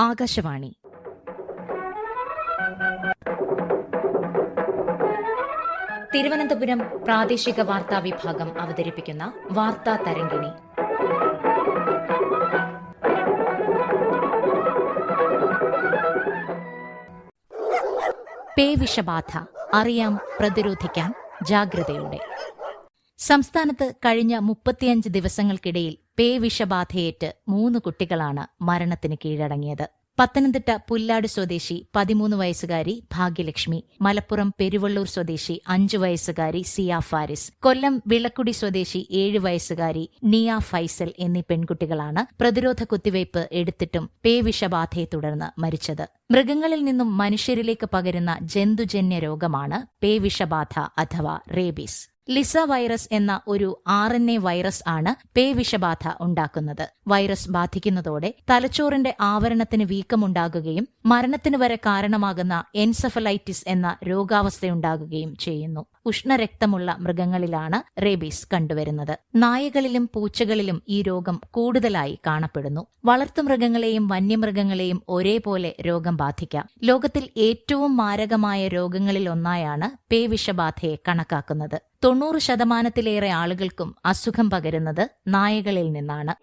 ആകാശവാണി. തിരുവനന്തപുരം പ്രാദേശിക വാർത്താ വിഭാഗം അവതരിപ്പിക്കുന്ന വാർത്താ തരംഗിണി. പേവിഷബാധ അറിയാം, പ്രതിരോധിക്കാം ജാഗ്രതയോടെ. സംസ്ഥാനത്ത് കഴിഞ്ഞ 35 ദിവസങ്ങൾക്കിടയിൽ പേവിഷബാധയേറ്റ് 3 കുട്ടികളാണ് മരണത്തിന് കീഴടങ്ങിയത്. പത്തനംതിട്ട പുല്ലാട് സ്വദേശി 13 വയസ്സുകാരി ഭാഗ്യലക്ഷ്മി, മലപ്പുറം പെരുവള്ളൂർ സ്വദേശി 5 വയസ്സുകാരി സിയ ഫാരിസ്, കൊല്ലം വിളക്കുടി സ്വദേശി 7 വയസ്സുകാരി നിയ ഫൈസൽ എന്നീ പെൺകുട്ടികളാണ് പ്രതിരോധ കുത്തിവയ്പ് എടുത്തിട്ടും പേവിഷബാധയെ തുടർന്ന് മരിച്ചത്. മൃഗങ്ങളിൽ നിന്നും മനുഷ്യരിലേക്ക് പകരുന്ന ജന്തുജന്യ രോഗമാണ് പേവിഷബാധ അഥവാ റേബീസ്. ലിസ വൈറസ് എന്ന ഒരു RNA വൈറസ് ആണ് പേവിഷബാധ ഉണ്ടാക്കുന്നത്. വൈറസ് ബാധിക്കുന്നതോടെ തലച്ചോറിന്റെ ആവരണത്തിന് വീക്കമുണ്ടാകുകയും മരണത്തിന് വരെ കാരണമാകുന്ന എൻസെഫലൈറ്റിസ് എന്ന രോഗാവസ്ഥയുണ്ടാകുകയും ചെയ്യുന്നു. ഉഷ്ണരക്തമുള്ള മൃഗങ്ങളിലാണ് റേബീസ് കണ്ടുവരുന്നത്. നായകളിലും പൂച്ചകളിലും ഈ രോഗം കൂടുതലായി കാണപ്പെടുന്നു. വളർത്തുമൃഗങ്ങളെയും വന്യമൃഗങ്ങളെയും ഒരേപോലെ രോഗം ബാധിക്കാം. ലോകത്തിൽ ഏറ്റവും മാരകമായ രോഗങ്ങളിൽ ഒന്നായാണ് പേവിഷബാധയെ കണക്കാക്കുന്നത്. 90% ആളുകൾക്കും അസുഖം പകരുന്നത് നായകളിൽ നിന്നാണ്.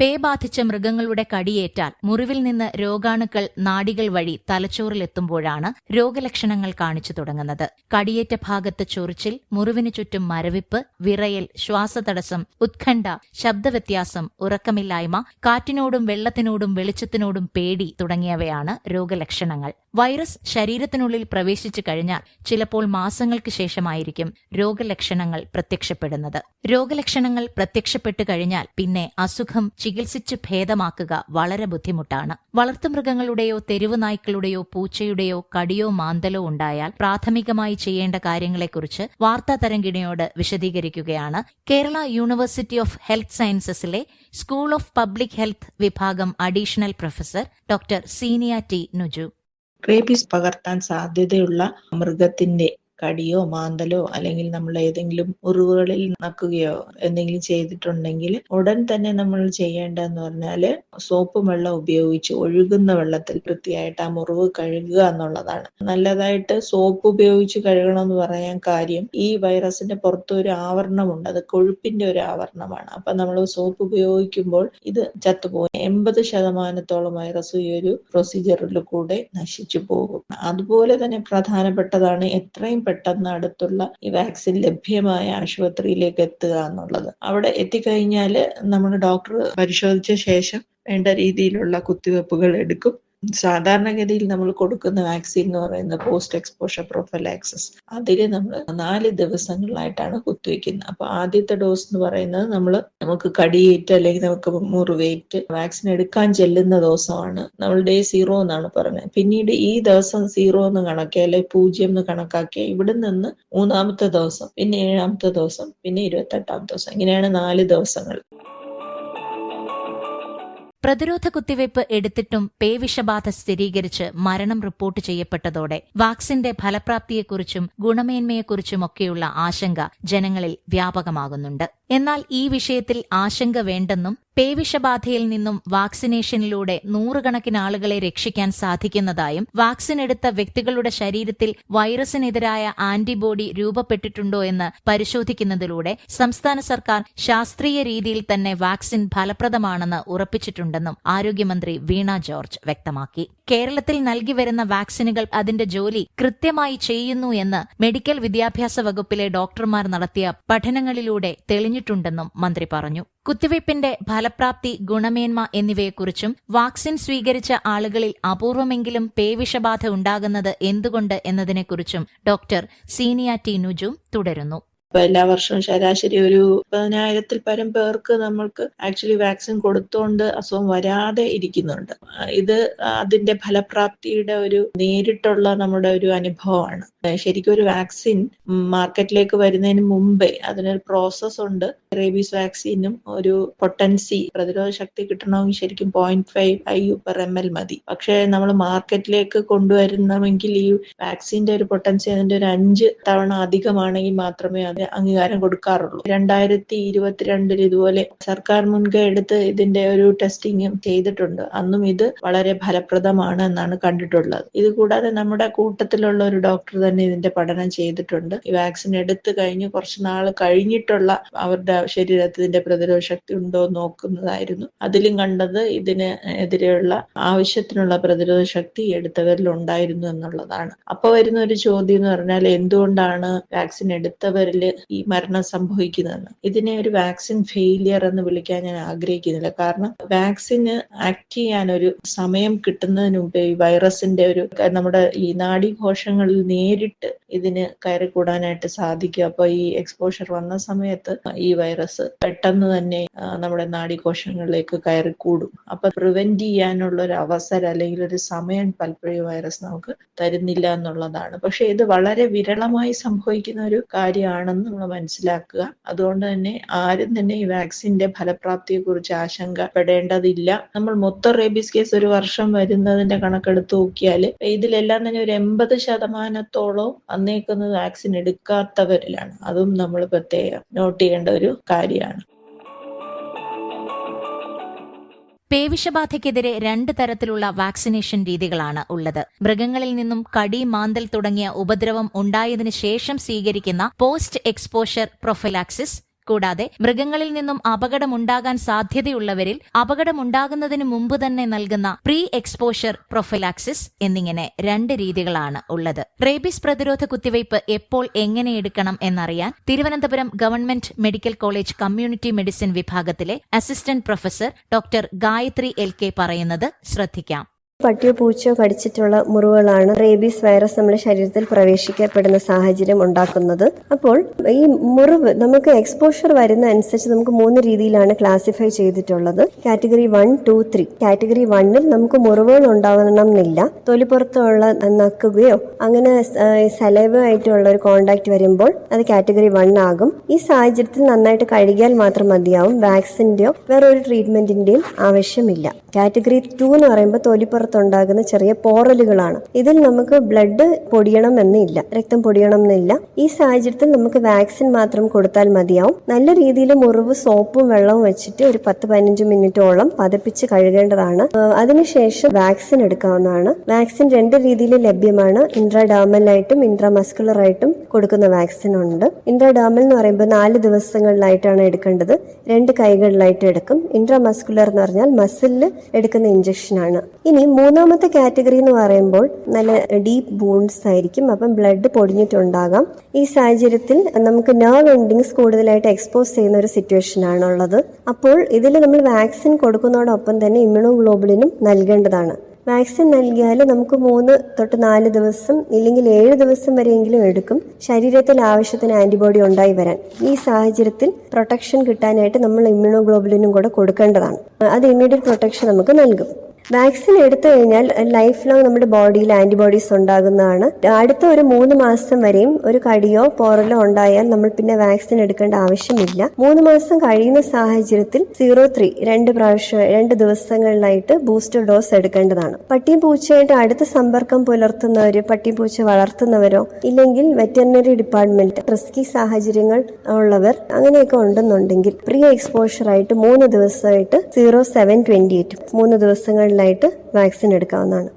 പേ ബാധിച്ച മൃഗങ്ങളുടെ കടിയേറ്റാൽ മുറിവിൽ നിന്ന് രോഗാണുക്കൾ നാഡികൾ വഴി തലച്ചോറിലെത്തുമ്പോഴാണ് രോഗലക്ഷണങ്ങൾ കാണിച്ചു തുടങ്ങുന്നത്. കടിയേറ്റ ഭാഗത്ത് ചൊറിച്ചിൽ, മുറിവിനു ചുറ്റും മരവിപ്പ്, വിറയൽ, ശ്വാസതടസ്സം, ഉത്കണ്ഠ, ശബ്ദവ്യത്യാസം, ഉറക്കമില്ലായ്മ, കാറ്റിനോടും വെള്ളത്തിനോടും വെളിച്ചത്തിനോടും പേടി തുടങ്ങിയവയാണ് രോഗലക്ഷണങ്ങൾ. വൈറസ് ശരീരത്തിനുള്ളിൽ പ്രവേശിച്ചു കഴിഞ്ഞാൽ ചിലപ്പോൾ മാസങ്ങൾക്ക് ശേഷമായിരിക്കും രോഗലക്ഷണങ്ങൾ പ്രത്യക്ഷപ്പെടുന്നത്. രോഗലക്ഷണങ്ങൾ പ്രത്യക്ഷപ്പെട്ടു കഴിഞ്ഞാൽ പിന്നെ അസുഖം ചികിത്സിച്ച് ഭേദമാക്കുക വളരെ ബുദ്ധിമുട്ടാണ്. വളർത്തുമൃഗങ്ങളുടെയോ തെരുവു നായ്ക്കളുടെയോ പൂച്ചയുടെയോ കടിയോ മാന്തലോ ഉണ്ടായാൽ പ്രാഥമികമായി ചെയ്യേണ്ട കാര്യങ്ങളെക്കുറിച്ച് വാർത്താ തരംഗിണിയോട് വിശദീകരിക്കുകയാണ് കേരള യൂണിവേഴ്സിറ്റി ഓഫ് ഹെൽത്ത് സയൻസസിലെ സ്കൂൾ ഓഫ് പബ്ലിക് ഹെൽത്ത് വിഭാഗം additional professor doctor Seenia T Nuju. Rabies പകർത്താൻ സാധ്യതയുള്ള മൃഗത്തിന്റെ കടിയോ മാന്തലോ അല്ലെങ്കിൽ നമ്മൾ ഏതെങ്കിലും മുറിവുകളിൽ നക്കുകയോ എന്തെങ്കിലും ചെയ്തിട്ടുണ്ടെങ്കിൽ ഉടൻ തന്നെ നമ്മൾ ചെയ്യേണ്ടതെന്ന് പറഞ്ഞാല് സോപ്പും വെള്ളം ഉപയോഗിച്ച് ഒഴുകുന്ന വെള്ളത്തിൽ വൃത്തിയായിട്ട് ആ മുറിവ് കഴുകുക എന്നുള്ളതാണ്. നല്ലതായിട്ട് സോപ്പ് ഉപയോഗിച്ച് കഴുകണം എന്ന് പറയാൻ കാര്യം, ഈ വൈറസിന്റെ പുറത്ത് ഒരു ആവരണമുണ്ട്, അത് കൊഴുപ്പിന്റെ ഒരു ആവരണമാണ്. അപ്പൊ നമ്മൾ സോപ്പ് ഉപയോഗിക്കുമ്പോൾ ഇത് ചത്തുപോകും. 80% വൈറസ് ഈ ഒരു പ്രൊസീജിയറിൽ കൂടെ നശിച്ചു പോകും. അതുപോലെ തന്നെ പ്രധാനപ്പെട്ടതാണ് എത്രയും പെട്ടെന്ന് അടുത്തുള്ള ഈ വാക്സിൻ ലഭ്യമായ ആശുപത്രിയിലേക്ക് എത്തുക എന്നുള്ളത്. അവിടെ എത്തിക്കഴിഞ്ഞാൽ നമ്മൾ ഡോക്ടർ പരിശോധിച്ച ശേഷം വേണ്ട രീതിയിലുള്ള കുത്തിവെപ്പുകൾ എടുക്കും. സാധാരണഗതിയിൽ നമ്മൾ കൊടുക്കുന്ന വാക്സിൻ എന്ന് പറയുന്നത് പോസ്റ്റ് എക്സ്പോഷർ പ്രൊഫൈലാക്സിസ്. അതിൽ നമ്മൾ 4 ദിവസങ്ങളിലായിട്ടാണ് കുത്തിവെക്കുന്നത്. അപ്പൊ ആദ്യത്തെ ഡോസ് എന്ന് പറയുന്നത് നമുക്ക് കടിയേറ്റ് അല്ലെങ്കിൽ നമുക്ക് മുറിവേറ്റ് വാക്സിൻ എടുക്കാൻ ചെല്ലുന്ന ദിവസമാണ് നമ്മൾ ഡേ 0 എന്നാണ് പറഞ്ഞത്. പിന്നീട് ഈ ദിവസം 0 എന്ന് കണക്കാക്കി അല്ലെങ്കിൽ 0 എന്ന് കണക്കാക്കി ഇവിടെ നിന്ന് 3-ാമത്തെ ദിവസം, പിന്നെ 7-ാമത്തെ ദിവസം, പിന്നെ 28-ാമത്തെ ദിവസം, ഇങ്ങനെയാണ് 4 ദിവസങ്ങൾ. പ്രതിരോധ കുത്തിവയ്പ് എടുത്തിട്ടും പേവിഷബാധ സ്ഥിരീകരിച്ച് മരണം റിപ്പോർട്ട് ചെയ്യപ്പെട്ടതോടെ വാക്സിന്റെ ഫലപ്രാപ്തിയെക്കുറിച്ചും ഗുണമേന്മയെക്കുറിച്ചുമൊക്കെയുള്ള ആശങ്ക ജനങ്ങളിൽ വ്യാപകമാകുന്നുണ്ട്. എന്നാൽ ഈ വിഷയത്തിൽ ആശങ്ക വേണ്ടെന്നും പേവിഷബാധയിൽ നിന്നും വാക്സിനേഷനിലൂടെ 100 കണക്കിന് ആളുകളെ രക്ഷിക്കാൻ സാധിക്കുന്നതായും വാക്സിൻ എടുത്ത വ്യക്തികളുടെ ശരീരത്തിൽ വൈറസിനെതിരായ ആന്റിബോഡി രൂപപ്പെട്ടിട്ടുണ്ടോ എന്ന് പരിശോധിക്കുന്നതിലൂടെ സംസ്ഥാന സർക്കാർ ശാസ്ത്രീയ രീതിയിൽ തന്നെ വാക്സിൻ ഫലപ്രദമാണെന്ന് ഉറപ്പിച്ചിട്ടുണ്ടെന്നും ആരോഗ്യമന്ത്രി വീണ ജോർജ് വ്യക്തമാക്കി. കേരളത്തിൽ നൽകി വരുന്ന വാക്സിനുകൾ അതിന്റെ ജോലി കൃത്യമായി ചെയ്യുന്നു എന്ന് മെഡിക്കൽ വിദ്യാഭ്യാസ വകുപ്പിലെ ഡോക്ടർമാർ നടത്തിയ പഠനങ്ങളിലൂടെ തെളിഞ്ഞിട്ടുണ്ടെന്നും മന്ത്രി പറഞ്ഞു. കുത്തിവയ്പ്പിന്റെ ഫലപ്രാപ്തി, ഗുണമേന്മ എന്നിവയെക്കുറിച്ചും വാക്സിൻ സ്വീകരിച്ച ആളുകളിൽ അപൂർവമെങ്കിലും പേവിഷബാധ ഉണ്ടാകുന്നത് എന്തുകൊണ്ട് എന്നതിനെക്കുറിച്ചും ഡോക്ടർ സീനിയ ടി നുജു തുടരുന്നു. എല്ലാ വർഷവും ശരാശരി ഒരു 10,000-ൽ പരം പേർക്ക് നമ്മൾക്ക് ആക്ച്വലി വാക്സിൻ കൊടുത്തുകൊണ്ട് അസുഖം വരാതെ ഇരിക്കുന്നുണ്ട്. ഇത് അതിന്റെ ഫലപ്രാപ്തിയുടെ ഒരു നേരിട്ടുള്ള നമ്മുടെ ഒരു അനുഭവമാണ്. ശരിക്കും ഒരു വാക്സിൻ മാർക്കറ്റിലേക്ക് വരുന്നതിന് മുമ്പേ അതിനൊരു പ്രോസസ് ഉണ്ട്. റേബീസ് വാക്സിനും ഒരു പൊട്ടൻസി, പ്രതിരോധ ശക്തി കിട്ടണമെങ്കിൽ ശരിക്കും 0.5 IU/ml മതി. പക്ഷെ നമ്മൾ മാർക്കറ്റിലേക്ക് കൊണ്ടുവരണമെങ്കിൽ ഈ വാക്സിന്റെ ഒരു പൊട്ടൻസി അതിന്റെ ഒരു 5 തവണ അധികമാണെങ്കിൽ മാത്രമേ അത് അംഗീകാരം കൊടുക്കാറുള്ളൂ. 2022 ഇതുപോലെ സർക്കാർ മുൻകൈ എടുത്ത് ഇതിന്റെ ഒരു ടെസ്റ്റിംഗും ചെയ്തിട്ടുണ്ട്. അന്നും ഇത് വളരെ ഫലപ്രദമാണ് എന്നാണ് കണ്ടിട്ടുള്ളത്. ഇത് കൂടാതെ നമ്മുടെ കൂട്ടത്തിലുള്ള ഒരു ഡോക്ടർ തന്നെ ഇതിന്റെ പഠനം ചെയ്തിട്ടുണ്ട്. ഈ വാക്സിൻ എടുത്തു കഴിഞ്ഞ് കുറച്ച് നാൾ കഴിഞ്ഞിട്ടുള്ള അവരുടെ ശരീരത്തിൽ ഇതിന്റെ പ്രതിരോധ ശക്തി ഉണ്ടോ നോക്കുന്നതായിരുന്നു. അതിലും കണ്ടത് ഇതിന് എതിരെയുള്ള ആവശ്യത്തിനുള്ള പ്രതിരോധ ശക്തി എടുത്തവരിൽ ഉണ്ടായിരുന്നു എന്നുള്ളതാണ്. അപ്പൊ വരുന്ന ഒരു ചോദ്യം എന്ന് പറഞ്ഞാൽ എന്തുകൊണ്ടാണ് വാക്സിൻ എടുത്തവരിൽ ഈ മരണം സംഭവിക്കുന്നതെന്ന്. ഇതിനെ ഒരു വാക്സിൻ ഫെയിലിയർ എന്ന് വിളിക്കാൻ ഞാൻ ആഗ്രഹിക്കുന്നില്ല. കാരണം വാക്സിന് ആക്ട് ചെയ്യാൻ ഒരു സമയം കിട്ടുന്നതിന് മുമ്പ് ഈ വൈറസിന്റെ ഒരു നമ്മുടെ ഈ നാഡീകോശങ്ങളിൽ നേരിട്ട് ഇതിന് കയറിക്കൂടാനായിട്ട് സാധിക്കും. അപ്പൊ ഈ എക്സ്പോഷർ വന്ന സമയത്ത് ഈ വൈറസ് പെട്ടെന്ന് തന്നെ നമ്മുടെ നാഡീകോശങ്ങളിലേക്ക് കയറിക്കൂടും. അപ്പൊ പ്രിവെന്റ് ചെയ്യാനുള്ള ഒരു അവസരം അല്ലെങ്കിൽ ഒരു സമയം പലപ്പോഴും വൈറസ് നമുക്ക് തരുന്നില്ല എന്നുള്ളതാണ്. പക്ഷെ ഇത് വളരെ വിരളമായി സംഭവിക്കുന്ന ഒരു കാര്യമാണെന്ന് നമ്മൾ മനസ്സിലാക്കുക. അതുകൊണ്ട് തന്നെ ആരും തന്നെ ഈ വാക്സിന്റെ ഫലപ്രാപ്തിയെ കുറിച്ച് ആശങ്കപ്പെടേണ്ടതില്ല. നമ്മൾ മൊത്തം റേബീസ് കേസ് ഒരു വർഷം വരുന്നതിന്റെ കണക്കെടുത്ത് നോക്കിയാൽ ഇതിലെല്ലാം തന്നെ ഒരു 80% വന്നേക്കുന്നത് വാക്സിൻ എടുക്കാത്തവരിലാണ്. അതും നമ്മൾ പ്രത്യേകം നോട്ട് ചെയ്യേണ്ട ഒരു കാര്യമാണ്. പേവിഷബാധയ്ക്കെതിരെ 2 തരത്തിലുള്ള വാക്സിനേഷൻ രീതികളാണ് ഉള്ളത്. മൃഗങ്ങളിൽ നിന്നും കടി, മാന്തൽ തുടങ്ങിയ ഉപദ്രവം ഉണ്ടായതിനു ശേഷം സ്വീകരിക്കുന്ന പോസ്റ്റ് എക്സ്പോഷർ പ്രൊഫൈലാക്സിസ്, കൂടാതെ മൃഗങ്ങളിൽ നിന്നും അപകടമുണ്ടാകാൻ സാധ്യതയുള്ളവരിൽ അപകടമുണ്ടാകുന്നതിന് മുമ്പ് തന്നെ നൽകുന്ന പ്രീ എക്സ്പോഷർ പ്രൊഫൈലാക്സിസ് എന്നിങ്ങനെ 2 രീതികളാണ് ഉള്ളത്. റേബീസ് പ്രതിരോധ കുത്തിവയ്പ് എപ്പോൾ എങ്ങനെ എടുക്കണം എന്നറിയാൻ Thiruvananthapuram government medical college community medicine വിഭാഗത്തിലെ assistant professor doctor Gayathri LK പറയുന്നത് ശ്രദ്ധിക്കാം. പട്ടിയോ പൂച്ചയോ കടിച്ചിട്ടുള്ള മുറിവുകളാണ് റേബീസ് വൈറസ് നമ്മുടെ ശരീരത്തിൽ പ്രവേശിക്കപ്പെടുന്ന സാഹചര്യം ഉണ്ടാക്കുന്നത്. അപ്പോൾ ഈ മുറിവ് നമുക്ക് എക്സ്പോഷർ വരുന്ന അനുസരിച്ച് നമുക്ക് 3 രീതിയിലാണ് ക്ലാസിഫൈ ചെയ്തിട്ടുള്ളത്. കാറ്റഗറി 1, 2, 3. കാറ്റഗറി 1ൽ നമുക്ക് മുറിവുകൾ ഉണ്ടാവണം എന്നില്ല. തൊലിപ്പുറത്തുള്ള നക്കുകയോ അങ്ങനെ സലൈവ ആയിട്ടുള്ള ഒരു കോണ്ടാക്ട് വരുമ്പോൾ അത് കാറ്റഗറി 1 ആകും. ഈ സാഹചര്യത്തിൽ നന്നായിട്ട് കഴുകിയാൽ മാത്രം മതിയാവും. വാക്സിന്റെയോ വേറൊരു ട്രീറ്റ്മെന്റിന്റെയും ആവശ്യമില്ല. കാറ്റഗറി 2 എന്ന് പറയുമ്പോൾ തൊലിപ്പുറത്തുണ്ടാകുന്ന ചെറിയ പോറലുകളാണ്. ഇതിൽ നമുക്ക് ബ്ലഡ് പൊടിയണം എന്നില്ല, രക്തം പൊടിയണം എന്നില്ല. ഈ സാഹചര്യത്തിൽ നമുക്ക് വാക്സിൻ മാത്രം കൊടുത്താൽ മതിയാവും. നല്ല രീതിയിൽ മുറിവ് സോപ്പും വെള്ളവും വെച്ചിട്ട് ഒരു 10-15 മിനിറ്റോളം പതപ്പിച്ച് കഴുകേണ്ടതാണ്. അതിനുശേഷം വാക്സിൻ എടുക്കാവുന്നതാണ്. വാക്സിൻ 2 രീതിയിൽ ലഭ്യമാണ്. ഇൻട്രാഡേർമലായിട്ടും ഇൻട്രാമസ്കുലറായിട്ടും കൊടുക്കുന്ന വാക്സിൻ ഉണ്ട്. ഇൻട്രാഡേർമൽ എന്ന് പറയുമ്പോൾ 4 ദിവസങ്ങളിലായിട്ടാണ് എടുക്കേണ്ടത്. 2 കൈകളിലായിട്ട് എടുക്കും. ഇൻട്രാമസ്കുലർ എന്ന് പറഞ്ഞാൽ മസിലിൽ എടുക്കുന്ന ഇഞ്ചക്ഷനാണ്. ഇനി 3ാമത്തെ കാറ്റഗറി എന്ന് പറയുമ്പോൾ നല്ല ഡീപ്പ് വൂണ്ട്സ് ആയിരിക്കും. അപ്പം ബ്ലഡ് പൊടിഞ്ഞിട്ടുണ്ടാകാം. ഈ സാഹചര്യത്തിൽ നമുക്ക് നെർവ് എൻഡിങ്സ് കൂടുതലായിട്ട് എക്സ്പോസ് ചെയ്യുന്ന ഒരു സിറ്റുവേഷൻ ആണുള്ളത്. അപ്പോൾ ഇതിൽ നമ്മൾ വാക്സിൻ കൊടുക്കുന്നതോടൊപ്പം തന്നെ ഇമ്മ്യൂണോഗ്ലോബുലിനും നൽകേണ്ടതാണ്. വാക്സിൻ നൽകിയാൽ നമുക്ക് 3 തൊട്ട് 4 ദിവസം ഇല്ലെങ്കിൽ 7 ദിവസം വരെയെങ്കിലും എടുക്കും ശരീരത്തിൽ ആവശ്യത്തിന് ആന്റിബോഡി ഉണ്ടായി വരാൻ. ഈ സാഹചര്യത്തിൽ പ്രൊട്ടക്ഷൻ കിട്ടാനായിട്ട് നമ്മൾ ഇമ്മ്യൂണോഗ്ലോബുലിനും കൂടെ കൊടുക്കേണ്ടതാണ്. അത് ഇമ്മീഡിയറ്റ് പ്രൊട്ടക്ഷൻ നമുക്ക് നൽകും. വാക്സിൻ എടുത്തു കഴിഞ്ഞാൽ ലൈഫ് ലോങ് നമ്മുടെ ബോഡിയിൽ ആന്റിബോഡീസ് ഉണ്ടാകുന്നതാണ്. അടുത്ത ഒരു 3 മാസം വരെയും ഒരു കടിയോ പോറലോ ഉണ്ടായാൽ നമ്മൾ പിന്നെ വാക്സിൻ എടുക്കേണ്ട ആവശ്യമില്ല. 3 മാസം കഴിയുന്ന സാഹചര്യത്തിൽ 03 2 ദിവസങ്ങളിലായിട്ട് ബൂസ്റ്റർ ഡോസ് എടുക്കേണ്ടതാണ്. പട്ടിയും പൂച്ചയായിട്ട് അടുത്ത സമ്പർക്കം പുലർത്തുന്നവര്, പട്ടി പൂച്ച വളർത്തുന്നവരോ ഇല്ലെങ്കിൽ വെറ്ററിനറി ഡിപ്പാർട്ട്മെന്റ് റിസ്കി സാഹചര്യങ്ങൾ ഉള്ളവർ അങ്ങനെയൊക്കെ ഉണ്ടെന്നുണ്ടെങ്കിൽ പ്രീ എക്സ്പോഷർ ആയിട്ട് 3 ദിവസമായിട്ട് 0728 3 ദിവസങ്ങളിൽ വാക്സിൻ എടുക്കാവുന്നതാണ്.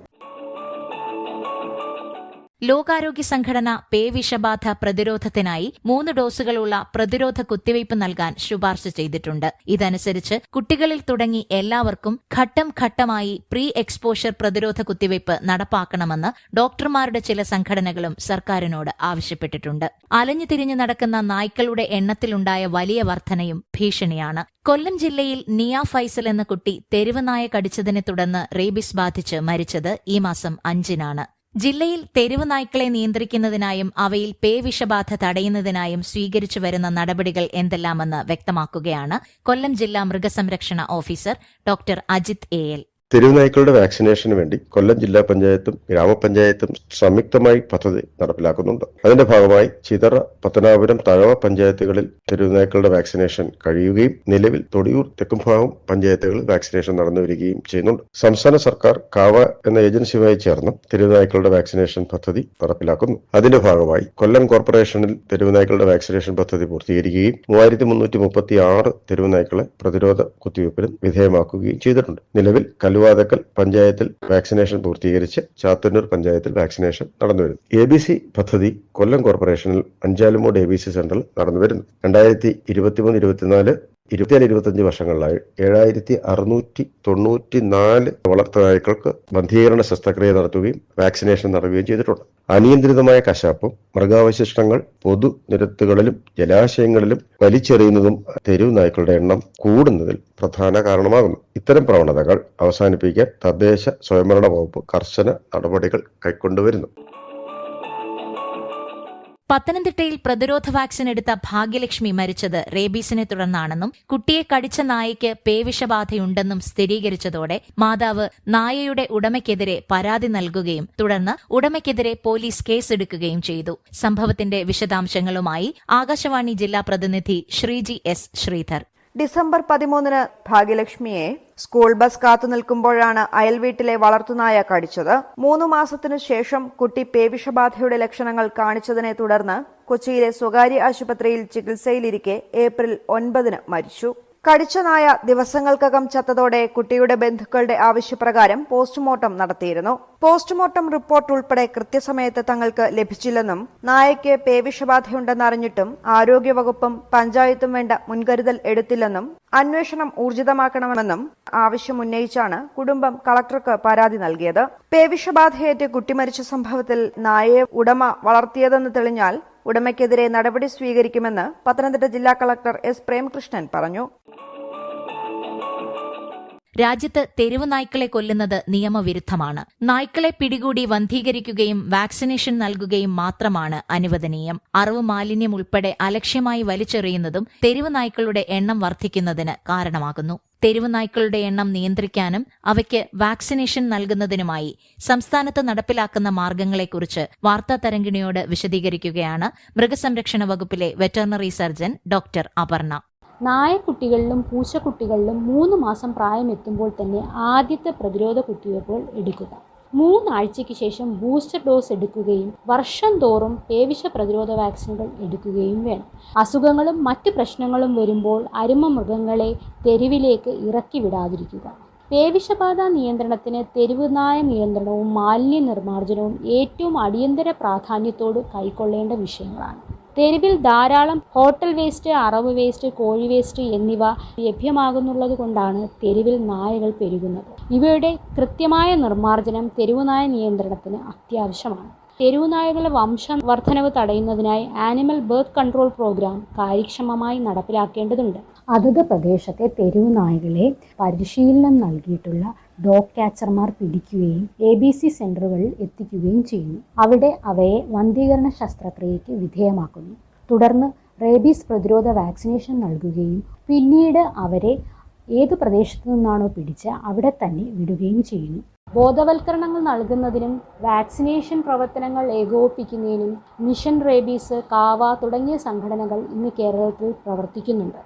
ലോകാരോഗ്യ സംഘടന പേവിഷബാധ പ്രതിരോധത്തിനായി 3 ഡോസുകളുള്ള പ്രതിരോധ കുത്തിവയ്പ് നൽകാൻ ശുപാർശ ചെയ്തിട്ടുണ്ട്. ഇതനുസരിച്ച് കുട്ടികളിൽ തുടങ്ങി എല്ലാവർക്കും ഘട്ടം ഘട്ടമായി പ്രീ എക്സ്പോഷർ പ്രതിരോധ കുത്തിവയ്പ് നടപ്പാക്കണമെന്ന് ഡോക്ടർമാരുടെ ചില സംഘടനകളും സർക്കാരിനോട് ആവശ്യപ്പെട്ടിട്ടുണ്ട്. അലഞ്ഞു തിരിഞ്ഞു നടക്കുന്ന നായ്ക്കളുടെ എണ്ണത്തിലുണ്ടായ വലിയ വർധനയും ഭീഷണിയാണ്. കൊല്ലം ജില്ലയിൽ നിയ ഫൈസൽ എന്ന കുട്ടി തെരുവ് നായ കടിച്ചതിനെ തുടർന്ന് റേബീസ് ബാധിച്ച് മരിച്ചത് ഈ മാസം 5-നാണ്. ജില്ലയിൽ തെരുവ് നായ്ക്കളെ നിയന്ത്രിക്കുന്നതിനായും അവയിൽ പേവിഷബാധ തടയുന്നതിനായും സ്വീകരിച്ചു വരുന്ന നടപടികൾ എന്തെല്ലാമെന്ന് വ്യക്തമാക്കുകയാണ് കൊല്ലം ജില്ലാ മൃഗസംരക്ഷണ ഓഫീസർ ഡോക്ടർ അജിത് AL. തെരുവുനായ്ക്കളുടെ വാക്സിനേഷന് വേണ്ടി കൊല്ലം ജില്ലാ പഞ്ചായത്തും ഗ്രാമപഞ്ചായത്തും സംയുക്തമായി പദ്ധതി നടപ്പിലാക്കുന്നുണ്ട്. അതിന്റെ ഭാഗമായി ചിതറ, പത്തനാപുരം, തഴവ പഞ്ചായത്തുകളിൽ തെരുവുനായ്ക്കളുടെ വാക്സിനേഷൻ കഴിയുകയും നിലവിൽ തൊടിയൂർ, തെക്കുംഭാഗം പഞ്ചായത്തുകളിൽ വാക്സിനേഷൻ നടന്നു വരികയും ചെയ്യുന്നുണ്ട്. സംസ്ഥാന സർക്കാർ കാവ എന്ന ഏജൻസിയുമായി ചേർന്ന് തെരുവുനായ്ക്കളുടെ വാക്സിനേഷൻ പദ്ധതി നടപ്പിലാക്കുന്നു. അതിന്റെ ഭാഗമായി കൊല്ലം കോർപ്പറേഷനിൽ തെരുവുനായ്ക്കളുടെ വാക്സിനേഷൻ പദ്ധതി പൂർത്തീകരിക്കുകയും 3336 തെരുവുനായ്ക്കളെ പ്രതിരോധ കുത്തിവയ്പ്പിനും വിധേയമാക്കുകയും ചെയ്തിട്ടുണ്ട്. നിലവിൽ കല്ലുവാതക്കൽ പഞ്ചായത്തിൽ വാക്സിനേഷൻ പൂർത്തീകരിച്ച് ചാത്തന്നൂർ പഞ്ചായത്തിൽ വാക്സിനേഷൻ നടന്നുവരുന്നു. ABC പദ്ധതി കൊല്ലം കോർപ്പറേഷനിൽ അഞ്ചാലുമൂട് ABC സെന്ററിൽ നടന്നുവരുന്നു. 2023-24 25 വർഷങ്ങളിലായി 7694 വളർത്തുനായ്ക്കൾക്ക് ബന്ധീകരണ ശസ്ത്രക്രിയ നടത്തുകയും വാക്സിനേഷൻ നടത്തുകയും ചെയ്തിട്ടുണ്ട്. അനിയന്ത്രിതമായ കശാപ്പും മൃഗാവശിഷ്ടങ്ങൾ പൊതുനിരത്തുകളിലും ജലാശയങ്ങളിലും വലിച്ചെറിയുന്നതും തെരുവ് നായ്ക്കളുടെ എണ്ണം കൂടുന്നതിൽ പ്രധാന കാരണമാകുന്നു. ഇത്തരം പ്രവണതകൾ അവസാനിപ്പിക്കാൻ തദ്ദേശ സ്വയംഭരണ വകുപ്പ് കർശന നടപടികൾ കൈക്കൊണ്ടുവരുന്നു. പത്തനംതിട്ടയിൽ പ്രതിരോധ വാക്സിൻ എടുത്ത ഭാഗ്യലക്ഷ്മി മരിച്ചത് റേബീസിനെ തുടർന്നാണെന്നും കുട്ടിയെ കടിച്ച നായയ്ക്ക് പേവിഷബാധയുണ്ടെന്നും സ്ഥിരീകരിച്ചതോടെ മാതാവ് നായയുടെ ഉടമയ്ക്കെതിരെ പരാതി നൽകുകയും തുടർന്ന് ഉടമയ്ക്കെതിരെ പോലീസ് കേസെടുക്കുകയും ചെയ്തു. സംഭവത്തിന്റെ വിശദാംശങ്ങളുമായി ആകാശവാണി ജില്ലാ പ്രതിനിധി ശ്രീജി എസ് ശ്രീധർ. ഡിസംബർ 13 ഭാഗ്യലക്ഷ്മിയെ സ്കൂൾ ബസ് കാത്തുനിൽക്കുമ്പോഴാണ് അയൽവീട്ടിലെ വളർത്തുനായ കടിച്ചത്. 3 മാസത്തിനു ശേഷം കുട്ടി പേവിഷബാധയുടെ ലക്ഷണങ്ങൾ കാണിച്ചതിനെ തുടർന്ന് കൊച്ചിയിലെ സ്വകാര്യ ആശുപത്രിയിൽ ചികിത്സയിലിരിക്കെ ഏപ്രിൽ 9 മരിച്ചു. കടിച്ച നായ ദിവസങ്ങൾക്കകം ചത്തതോടെ കുട്ടിയുടെ ബന്ധുക്കളുടെ ആവശ്യപ്രകാരം പോസ്റ്റ്മോർട്ടം നടത്തിയിരുന്നു. പോസ്റ്റ്മോർട്ടം റിപ്പോർട്ട് ഉൾപ്പെടെ കൃത്യസമയത്ത് തങ്ങൾക്ക് ലഭിച്ചില്ലെന്നും നായയ്ക്ക് പേവിഷബാധയുണ്ടെന്നറിഞ്ഞിട്ടും ആരോഗ്യവകുപ്പും പഞ്ചായത്തും വേണ്ട മുൻകരുതൽ എടുത്തില്ലെന്നും അന്വേഷണം ഊർജിതമാക്കണമെന്നും ആവശ്യമുന്നയിച്ചാണ് കുടുംബം കളക്ടർക്ക് പരാതി നൽകിയത്. പേവിഷബാധയേറ്റ് കുട്ടി മരിച്ച സംഭവത്തിൽ നായയെ ഉടമ വളർത്തിയതെന്ന് തെളിഞ്ഞാൽ ഉടമയ്ക്കെതിരെ നടപടി സ്വീകരിക്കുമെന്ന് പത്തനംതിട്ട ജില്ലാ കളക്ടർ എസ് പ്രേമകൃഷ്ണൻ പറഞ്ഞു. രാജ്യത്ത് തെരുവ് നായ്ക്കളെ കൊല്ലുന്നത് നിയമവിരുദ്ധമാണ്. നായ്ക്കളെ പിടികൂടി വന്ധീകരിക്കുകയും വാക്സിനേഷൻ നൽകുകയും മാത്രമാണ് അനുവദനീയം. അറിവ് മാലിന്യം ഉൾപ്പെടെ അലക്ഷ്യമായി വലിച്ചെറിയുന്നതും തെരുവ് നായ്ക്കളുടെ എണ്ണം വർദ്ധിക്കുന്നതിന് കാരണമാകുന്നു. തെരുവ് നായ്ക്കളുടെ എണ്ണം നിയന്ത്രിക്കാനും അവയ്ക്ക് വാക്സിനേഷൻ നൽകുന്നതിനുമായി സംസ്ഥാനത്ത് നടപ്പിലാക്കുന്ന മാർഗങ്ങളെക്കുറിച്ച് വാർത്താ തരംഗിണിയോട് വിശദീകരിക്കുകയാണ് മൃഗസംരക്ഷണ വകുപ്പിലെ വെറ്ററിനറി സർജൻ ഡോക്ടർ അപർണ. നായക്കുട്ടികളിലും പൂച്ചക്കുട്ടികളിലും 3 മാസം പ്രായമെത്തുമ്പോൾ തന്നെ ആദ്യത്തെ പ്രതിരോധ കുത്തിവയ്പ്പുകൾ എടുക്കുക. 3 ആഴ്ചയ്ക്ക് ശേഷം ബൂസ്റ്റർ ഡോസ് എടുക്കുകയും വർഷം തോറും പേവിഷ പ്രതിരോധ വാക്സിനുകൾ എടുക്കുകയും വേണം. അസുഖങ്ങളും മറ്റ് പ്രശ്നങ്ങളും വരുമ്പോൾ അരുമ മൃഗങ്ങളെ തെരുവിലേക്ക് ഇറക്കി വിടാതിരിക്കുക. പേവിഷബാധ നിയന്ത്രണത്തിന് തെരുവ് നായ നിയന്ത്രണവും മാലിന്യ നിർമ്മാർജ്ജനവും ഏറ്റവും അടിയന്തര പ്രാധാന്യത്തോട് കൈക്കൊള്ളേണ്ട വിഷയങ്ങളാണ്. തെരുവിൽ ധാരാളം ഹോട്ടൽ വേസ്റ്റ്, അറവ് വേസ്റ്റ്, കോഴി വേസ്റ്റ് എന്നിവ ലഭ്യമാകുന്നുള്ളത് കൊണ്ടാണ് തെരുവിൽ നായകൾ പെരുകുന്നത്. ഇവയുടെ കൃത്യമായ നിർമ്മാർജ്ജനം തെരുവുനായ നിയന്ത്രണത്തിന് അത്യാവശ്യമാണ്. തെരുവുനായകളുടെ വംശവർദ്ധനവ് തടയുന്നതിനായി ആനിമൽ ബർത്ത് കൺട്രോൾ പ്രോഗ്രാം കാര്യക്ഷമമായി നടപ്പിലാക്കേണ്ടതുണ്ട്. അതത് പ്രദേശത്തെ തെരുവുനായകളെ പരിശീലനം നൽകിയിട്ടുള്ള ഡോഗ് ക്യാച്ചർമാർ പിടിക്കുകയും ABC സെന്ററുകളിൽ എത്തിക്കുകയും ചെയ്യുന്നു. അവിടെ അവയെ വന്ധീകരണ ശസ്ത്രക്രിയയ്ക്ക് വിധേയമാക്കുന്നു. തുടർന്ന് റേബീസ് പ്രതിരോധ വാക്സിനേഷൻ നൽകുകയും പിന്നീട് അവരെ ഏതു പ്രദേശത്തു നിന്നാണോ പിടിച്ച് അവിടെ തന്നെ വിടുകയും ചെയ്യുന്നു. ബോധവൽക്കരണങ്ങൾ നൽകുന്നതിനും വാക്സിനേഷൻ പ്രവർത്തനങ്ങൾ ഏകോപിപ്പിക്കുന്നതിനും മിഷൻ റേബീസ്, കാവ തുടങ്ങിയ സംഘടനകൾ ഇന്ന് കേരളത്തിൽ പ്രവർത്തിക്കുന്നുണ്ട്.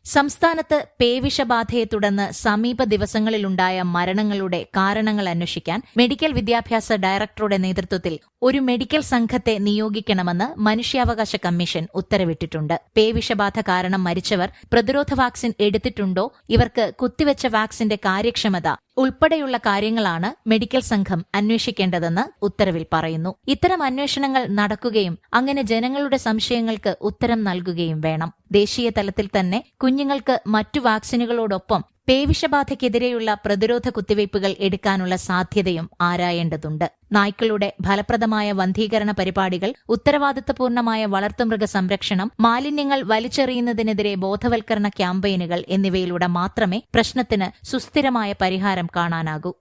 സംസ്ഥാനത്ത് പേവിഷബാധയെ തുടർന്ന് സമീപ ദിവസങ്ങളിലുണ്ടായ മരണങ്ങളുടെ കാരണങ്ങൾ അന്വേഷിക്കാൻ മെഡിക്കൽ വിദ്യാഭ്യാസ ഡയറക്ടറുടെ നേതൃത്വത്തിൽ ഒരു മെഡിക്കൽ സംഘത്തെ നിയോഗിക്കണമെന്ന് മനുഷ്യാവകാശ കമ്മീഷൻ ഉത്തരവിട്ടിട്ടുണ്ട്. പേവിഷബാധ കാരണം മരിച്ചവർ പ്രതിരോധ വാക്സിൻ എടുത്തിട്ടുണ്ടോ, ഇവർക്ക് കുത്തിവെച്ച വാക്സിന്റെ കാര്യക്ഷമത ഉൾപ്പെടെയുള്ള കാര്യങ്ങളാണ് മെഡിക്കൽ സംഘം അന്വേഷിക്കേണ്ടതെന്ന് ഉത്തരവിൽ പറയുന്നു. ഇത്തരം അന്വേഷണങ്ങൾ നടക്കുകയും അങ്ങനെ ജനങ്ങളുടെ സംശയങ്ങൾക്ക് ഉത്തരം നൽകുകയും വേണം. ദേശീയ തലത്തിൽ തന്നെ കുഞ്ഞുങ്ങൾക്ക് മറ്റു വാക്സിനുകളോടൊപ്പം പേവിഷബാധയ്ക്കെതിരെയുള്ള പ്രതിരോധ കുത്തിവയ്പ്പുകൾ എടുക്കാനുള്ള സാധ്യതയും ആരായേണ്ടതുണ്ട്. നായ്ക്കളുടെ ഫലപ്രദമായ വന്ധീകരണ പരിപാടികൾ, ഉത്തരവാദിത്തപൂർണമായ വളർത്തുമൃഗ സംരക്ഷണം, മാലിന്യങ്ങൾ വലിച്ചെറിയുന്നതിനെതിരെ ബോധവൽക്കരണ ക്യാമ്പയിനുകൾ എന്നിവയിലൂടെ മാത്രമേ പ്രശ്നത്തിന് സുസ്ഥിരമായ പരിഹാരം കാണാനാകൂ.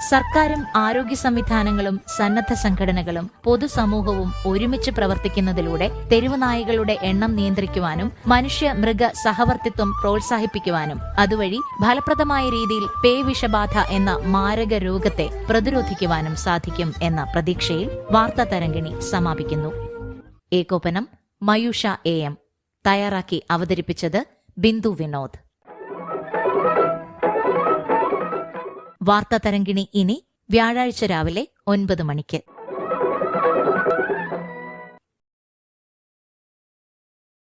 സർക്കാരും ആരോഗ്യ സംവിധാനങ്ങളും സന്നദ്ധ സംഘടനകളും പൊതുസമൂഹവും ഒരുമിച്ച് പ്രവർത്തിക്കുന്നതിലൂടെ തെരുവുനായകളുടെ എണ്ണം നിയന്ത്രിക്കുവാനും മനുഷ്യ മൃഗ സഹവർത്തിത്വം പ്രോത്സാഹിപ്പിക്കുവാനും അതുവഴി ഫലപ്രദമായ രീതിയിൽ പേവിഷബാധ എന്ന മാരക രോഗത്തെ പ്രതിരോധിക്കുവാനും സാധിക്കും എന്ന പ്രതീക്ഷയിൽ വാർത്താ തരംഗിണി സമാപിക്കുന്നു. ഏകോപനം മയൂഷ AM. തയ്യാറാക്കി അവതരിപ്പിച്ചത് ബിന്ദു വിനോദ്. വാർത്താ തരംഗിണി ഇനി വ്യാഴാഴ്ച രാവിലെ 9 മണിക്ക്.